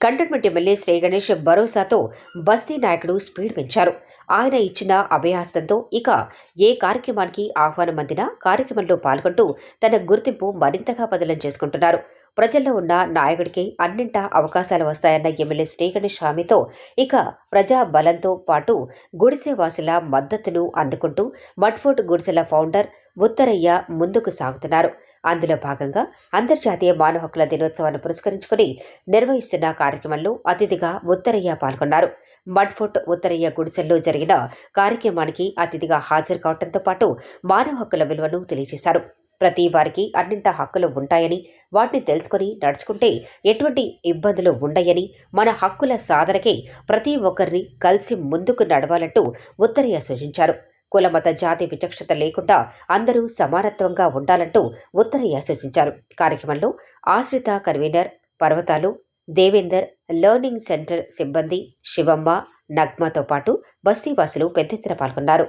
Cantonment MLA Shri Ganesh భరోసాతో బస్తీ నాయకుడు speed పెంచారు. ఆయన ఇచ్చిన అభయహస్తంతో ఇక ఏ కార్యక్రమానికి ఆహ్వానం అందినా కార్యక్రమంలో పాల్గొంటూ తన గుర్తింపు మరింతగా బదిలం చేసుకుంటున్నారు. ప్రజల్లో ఉన్న నాయకుడికి అన్నింటా అవకాశాలు వస్తాయన్న ఎమ్మెల్యే శ్రీ గణేష్ హామీతో ఇక ప్రజా బలంతో పాటు గుడిసెవాసుల మద్దతును అందుకుంటూ మడ్ఫోర్ట్ గుడిసెల ఫౌండర్ ఉత్తరయ్య ముందుకు సాగుతున్నారు. అందులో భాగంగా అంతర్జాతీయ మానవ హక్కుల దినోత్సవాన్ని పురస్కరించుకుని నిర్వహిస్తున్న కార్యక్రమంలో అతిథిగా ఉత్తరయ్య పాల్గొన్నారు. మడ్ఫోర్ట్ ఉత్తరయ్య గుడిసెల్లో జరిగిన కార్యక్రమానికి అతిథిగా హాజరు కావడంతో పాటు మానవ హక్కుల విలువను తెలియజేశారు. ప్రతి వారికి అన్నింటా హక్కులు ఉంటాయని, వాటిని తెలుసుకుని నడుచుకుంటే ఎటువంటి ఇబ్బందులు ఉండయని, మన హక్కుల సాధనకే ప్రతి ఒక్కరిని కలిసి ముందుకు నడవాలంటూ ఉత్తరయ్య సూచించారు. కుల మత జాతి విచక్షత లేకుండా అందరూ సమానత్వంగా ఉండాలంటూ ఉత్తరయ్య సూచించారు. కార్యక్రమంలో ఆశ్రిత కన్వీనర్ పర్వతాలు దేవేందర్, లెర్నింగ్ సెంటర్ సిబ్బంది శివమ్మ, నగ్మతో పాటు బస్తీవాసులు పెద్ద ఎత్తున పాల్గొన్నారు.